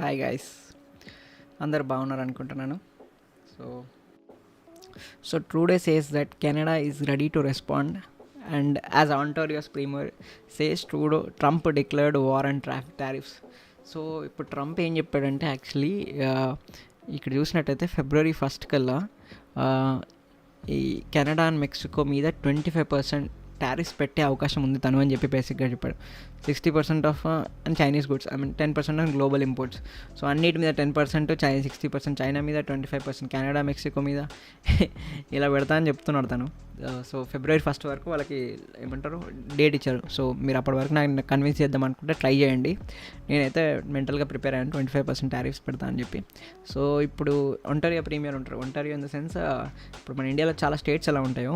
Hi guys, అందరు బాగున్నారు అనుకుంటున్నాను. So so Trudeau says that Canada is ready to respond, and as Ontario's premier says, Trump declared war on tariffs. So ఇప్పుడు Trump ఏం చెప్పాడంటే actually ఇక్కడ చూసినట్టయితే ఫిబ్రవరి 1 కల్లా ఆ, ఈ కెనడా అండ్ మెక్సికో మీద 25% టారిఫ్స్ పెట్టే అవకాశం ఉంది తను అని చెప్పి బేసిక్గా చెప్పాడు. 60% of and Chinese goods, 10% on global imports. So అన్నిటి మీద 10%, 60% చైనా మీద, 25% కెనడా మెక్సికో మీద ఇలా పెడతా అని చెప్తున్నాడు తను. సో ఫిబ్రవరి 1 వరకు వాళ్ళకి ఏమంటారు డేట్ ఇచ్చారు. సో మీరు అప్పటి వరకు నాకు కన్విన్స్ చేద్దాం అనుకుంటే ట్రై చేయండి. నేనైతే మెంటల్గా ప్రిపేర్ అయ్యాను 25% టారిఫ్స్ పెడతా అని చెప్పి. సో ఇప్పుడు ఒంటారియో ప్రీమియర్ ఉంటారు. ఒంటారియో ఇన్ ద సెన్స్ ఇప్పుడు మన ఇండియాలో చాలా స్టేట్స్ ఎలా ఉంటాయో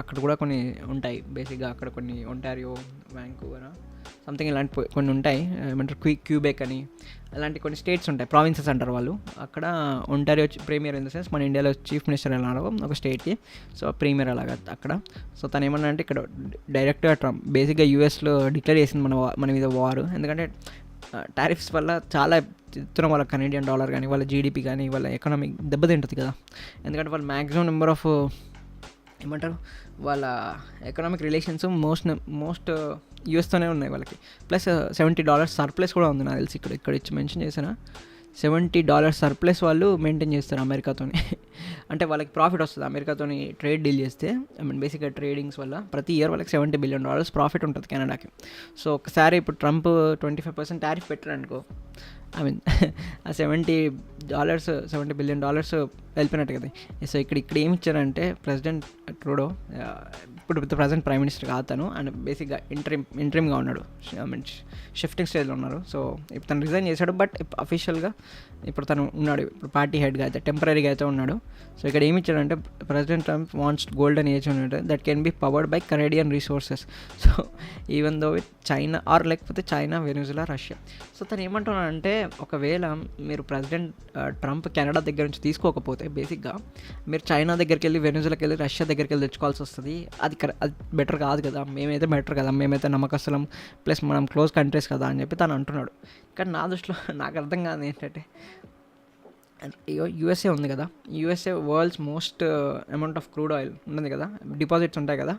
అక్కడ కూడా కొన్ని ఉంటాయి. బేసిక్గా అక్కడ కొన్ని ఒంటారియో, వ్యాంకూవర్ సంథింగ్ ఇలాంటి కొన్ని ఉంటాయి. ఏమంటారు క్యూబెక్ అని, అలాంటి కొన్ని స్టేట్స్ ఉంటాయి, ప్రావిన్సెస్ అంటారు వాళ్ళు. అక్కడ Ontario premier in the sense మన ఇండియాలో చీఫ్ మినిస్టర్ ఎలా ఒక స్టేట్కి, సో ప్రీమియర్ అలాగా అక్కడ. సో తను ఏమన్నా అంటే ఇక్కడ డైరెక్ట్గా ట్రంప్ బేసిక్గా యూఎస్లో డిక్లేర్ చేసింది మన మీద వార్. ఎందుకంటే టారిఫ్స్ వల్ల చాలా ఎత్తున వాళ్ళ కెనడియన్ డాలర్ కానీ, వాళ్ళ జీడిపి కానీ, వాళ్ళ ఎకనామీ దెబ్బతింటుంది కదా. ఎందుకంటే వాళ్ళు మ్యాక్సిమం నెంబర్ ఆఫ్ ఏమంటారు వాళ్ళ ఎకనామిక్ రిలేషన్స్ మోస్ట్ యూఎస్తోనే ఉన్నాయి వాళ్ళకి. ప్లస్ $70 సర్ప్లస్ కూడా ఉంది నాకు తెలిసి. ఇక్కడ ఇచ్చి మెన్షన్ చేసిన $70 సర్ప్లస్ వాళ్ళు మెయింటైన్ చేస్తారు అమెరికాతోని. అంటే వాళ్ళకి ప్రాఫిట్ వస్తుంది అమెరికాతోని ట్రేడ్ డీల్ చేస్తే. బేసిక్గా ట్రేడింగ్స్ వల్ల ప్రతి ఇయర్ వాళ్ళకి $70 బిలియన్ ప్రాఫిట్ ఉంటుంది కెనడాకి. సో ఒకసారి ఇప్పుడు ట్రంప్ 25% టారిఫ్ పెట్టారనుకో, ఆ $70 బిలియన్ వెళ్ళిపోయినట్టు కదా. సో ఇక్కడ ఏమి ఇచ్చారంటే ప్రెసిడెంట్ ట్రూడో, ఇప్పుడు ప్రజెంట్ ప్రైమ్ మినిస్టర్ కాదు తను, అండ్ బేసిక్గా ఇంట్రీమ్గా ఉన్నాడు, షిఫ్టింగ్ స్టేజ్లో ఉన్నారు. సో ఇప్పుడు తను రిజైన్ చేశాడు, బట్ అఫీషియల్గా ఇప్పుడు తను ఉన్నాడు, ఇప్పుడు పార్టీ హెడ్గా అయితే టెంపరీగా అయితే ఉన్నాడు. సో ఇక్కడ ఏమి ఇచ్చాడంటే president Trump wants golden age ఉన్నట్టు that can be powered by Canadian resources. So even though with China or లేకపోతే చైనా, వెనిజులా, రష్యా. సో తను ఏమంటున్నాడంటే ఒకవేళ మీరు ప్రెసిడెంట్ ట్రంప్ కెనడా దగ్గర నుంచి తీసుకోకపోతే బేసిక్గా మీరు చైనా దగ్గరికి వెళ్ళి, వెనిజులాకి వెళ్ళి, రష్యా దగ్గరికి వెళ్ళి తెచ్చుకోవాల్సి వస్తుంది. అది బెటర్ కాదు కదా, మేమైతే బెటర్ కదా, మేమైతే నమ్మకస్తులం, ప్లస్ మనం క్లోజ్ కంట్రీస్ కదా అని చెప్పి తను అంటున్నాడు. కానీ నా దృష్టిలో నాకు అర్థం కాదు ఏంటంటే, యూఎస్ఏ ఉంది కదా, USA world's most amount of crude oil ఉన్నది కదా, డిపాజిట్స్ ఉంటాయి కదా,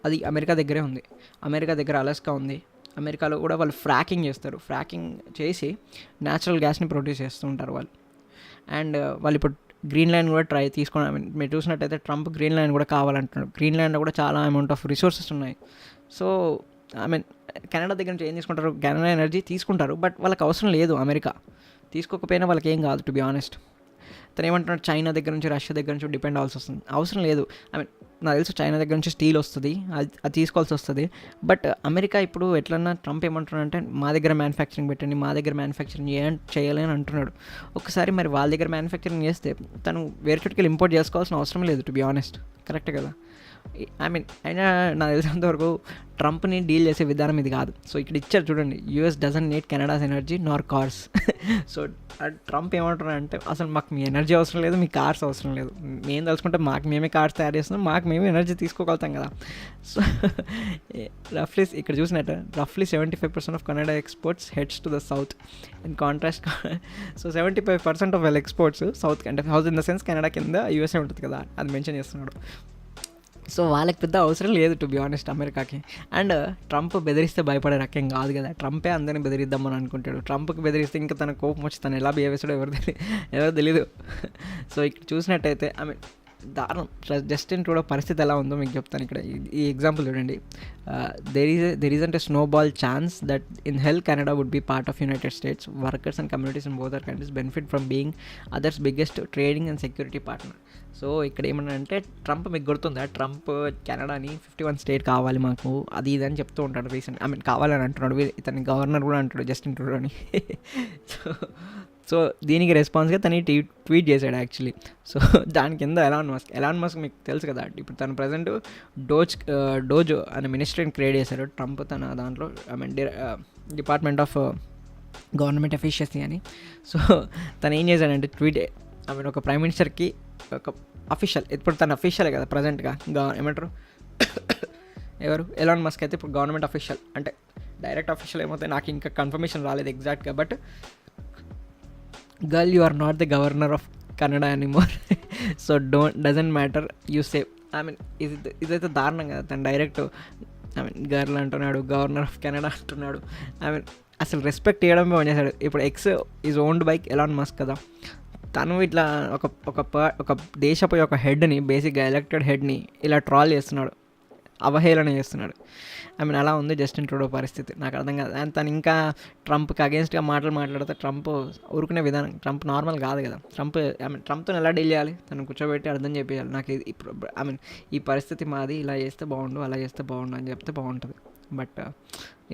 అది అమెరికా దగ్గరే ఉంది. అమెరికా దగ్గర అలాస్కా ఉంది. అమెరికాలో కూడా వాళ్ళు ఫ్రాకింగ్ చేస్తారు. ఫ్రాకింగ్ చేసి న్యాచురల్ గ్యాస్ని ప్రొడ్యూస్ చేస్తూ ఉంటారు వాళ్ళు. అండ్ వాళ్ళు ఇప్పుడు గ్రీన్లాండ్ కూడా తీసుకొని, మీరు చూసినట్టయితే ట్రంప్ గ్రీన్లాండ్ కూడా కావాలంటున్నాడు. గ్రీన్లాండ్లో కూడా చాలా అమౌంట్ ఆఫ్ రిసోర్సెస్ ఉన్నాయి. సో కెనడా దగ్గర నుంచి ఏం తీసుకుంటారు, కెనడా ఎనర్జీ తీసుకుంటారు, బట్ వాళ్ళకి అవసరం లేదు. అమెరికా తీసుకోకపోయినా వాళ్ళకి ఏం కాదు, టు బి ఆనెస్ట్. తను ఏమంటున్నాడు, చైనా దగ్గర నుంచి, రష్యా దగ్గర నుంచి డిపెండ్ అవ్వాల్సి వస్తుంది, అవసరం లేదు. నాకు తెలుసు చైనా దగ్గర నుంచి స్టీల్ వస్తుంది, అది తీసుకోవాల్సి వస్తుంది. బట్ అమెరికా ఇప్పుడు ఎట్లన్నా ట్రంప్ ఏమంటున్నాడంటే మా దగ్గర మ్యానుఫ్యాక్చరింగ్ పెట్టండి, మా దగ్గర మ్యానుఫ్యాక్చరింగ్ చేయాలి అని అంటున్నాడు. ఒకసారి మరి వాళ్ళ దగ్గర మ్యానుఫ్యాక్చరింగ్ చేస్తే తను వేరే చోటుకి ఇంపోర్ట్ చేసుకోవాల్సిన అవసరం లేదు, టు బి ఆనెస్ట్. కరెక్ట్ కదా. అయినా నాకు తెలిసినంత వరకు ట్రంప్ని డీల్ చేసే విధానం ఇది కాదు. సో ఇక్కడ ఇచ్చారు చూడండి, US doesn't need Canada's energy Nar cars. So Trump ఏమంటున్నారంటే అసలు మాకు మీ ఎనర్జీ అవసరం లేదు, మీ కార్స్ అవసరం లేదు, మేము తెలుసుకుంటే మేమే కార్స్ తయారు చేస్తున్నాం, మేమే ఎనర్జీ తీసుకోగలుగుతాం కదా. సో రఫ్లీ ఇక్కడ చూసినట్టు 75% of Canada exports heads to the south. In contrast, so 75% of well exports south, అంటే south in the sense Canada కింద యూఎస్ఏ ఉంటుంది కదా, అది మెన్షన్ చేస్తున్నాడు. సో వాళ్ళకి పెద్ద అవసరం లేదు, టు బి ఆనెస్ట్, అమెరికాకి. అండ్ ట్రంప్ బెదిరిస్తే భయపడే రకం కాదు కదా, ట్రంపే అందరినీ బెదిరిద్దామని అనుకుంటాడు. ట్రంప్కి బెదిరిస్తే ఇంకా తన కోపం వచ్చి తను ఎలా బిహేవ్ చేస్తాడో ఎవరు తెలీదు. సో ఇక్కడ చూసినట్టయితే దారుణం. జస్టిన్ ట్రూడో పరిస్థితి ఎలా ఉందో మీకు చెప్తాను. ఇక్కడ ఈ ఎగ్జాంపుల్ చూడండి. There isn't a snowball chance that in hell Canada would be part of United States. Workers and communities in both our countries benefit from being others biggest trading and security partner. So ఇక్కడ ఏమన్నాడంటే Trump, మీకు గుర్తుందా, Trump కెనడాని 51 state కావాలి మాకు, అది ఇది అని చెప్తూ ఉంటాడు రీసెంట్. కావాలని అంటున్నాడు. ఇతని గవర్నర్ కూడా అంటాడు జస్టిన్ ట్రూడోని. సో దీనికి రెస్పాన్స్గా తను ట్వీట్ చేశాడు యాక్చువల్లీ. సో దాని కింద ఎలాన్ మస్క్ మీకు తెలుసు కదా, ఇప్పుడు తను ప్రజెంట్ డోజ్ అనే మినిస్ట్రీని క్రియేట్ చేశాడు ట్రంప్ తన దాంట్లో, డిపార్ట్మెంట్ ఆఫ్ గవర్నమెంట్ ఎఫిషియన్సీ అని. సో తను ఏం చేశాడంటే ట్వీట్, ఒక ప్రైమ్ మినిస్టర్కి ఒక అఫీషియల్, ఇప్పుడు తన అఫీషియలే కదా ప్రజెంట్గా, ఏమంటారు ఎవరు, ఎలాన్ మస్క్ అయితే ఇప్పుడు గవర్నమెంట్ అఫీషియల్, అంటే డైరెక్ట్ అఫీషియల్ ఏమవుతాయి నాకు ఇంకా కన్ఫర్మేషన్ రాలేదు ఎగ్జాక్ట్గా, but girl you are not the governor of Canada anymore. So doesn't matter you save. I mean ఇదైతే దారుణం కదా, తను డైరెక్ట్ ఐ మీన్ గర్ల్ అంటున్నాడు, గవర్నర్ ఆఫ్ కెనడా అంటున్నాడు. ఐ మీన్ అసలు రెస్పెక్ట్ ఇవ్వడమే పని చేశాడు. ఇప్పుడు X is owned by Elon Musk కదా, తను ఇట్లా ఒక దేశపు యొక్క హెడ్ని, బేసిక్గా ఎలక్టెడ్ హెడ్ని ఇలా ట్రాల్ చేస్తున్నాడు, అవహేళన చేస్తున్నాడు. ఐ మీన్ అలా ఉంది జస్టిన్ ట్రూడో పరిస్థితి. నాకు అర్థం కాదు. అండ్ తను ఇంకా ట్రంప్కి అగేన్స్ట్గా మాట్లాడితే ట్రంప్ ఊరుకునే విధానం, ట్రంప్ నార్మల్ కాదు కదా. ట్రంప్తో ఎలా డీల్ చేయాలి, తను కూర్చోబెట్టి అర్థం చెప్పేయాలి. నాకు ఇప్పుడు ఐ మీన్ ఈ పరిస్థితి మాది, ఇలా చేస్తే బాగుండు, అలా చేస్తే బాగుండు అని చెప్తే బాగుంటుంది. బట్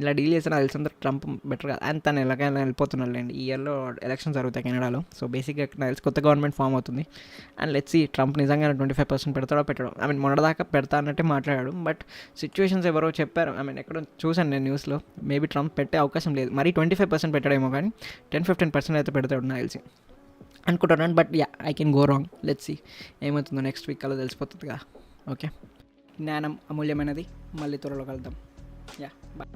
ఇలా డీల్ చేస్తే నాకు తెలిసినంత ట్రంప్ బెటర్ కాదు. అండ్ తను ఎలాగైనా వెళ్ళిపోతున్నాడులేండి. ఈ ఇయర్లో ఎలక్షన్స్ జరుగుతాయి కెనడాలో. సో బేసిక్గా నాకు తెలిసి కొత్త గవర్నమెంట్ ఫామ్ అవుతుంది. అండ్ లెట్స్ సీ ట్రంప్ నిజంగా 25% పెడతాడో పెట్టడం. ఐ మీన్ మొన్నటిదాకా పెడతా అన్నట్టే మాట్లాడాడు. బట్ సిచ్యువేషన్స్ ఎవరో చెప్పారు, ఐ మీన్ ఎక్కడో చూశాను నేను న్యూస్లో, మేబీ ట్రంప్ పెట్టే అవకాశం లేదు. మరీ 25% పెట్టాడేమో, కానీ 10-15% అయితే పెడతాడు నాకు తెలిసి అనుకుంటున్నాను. But ya, I can go wrong. Let's see ఏమవుతుందో నెక్స్ట్ వీక్ అలా తెలిసిపోతుందిగా. ఓకే, జ్ఞానం అమూల్యమైనది. మళ్ళీ త్వరలో కలుద్దాం. Ya, bye.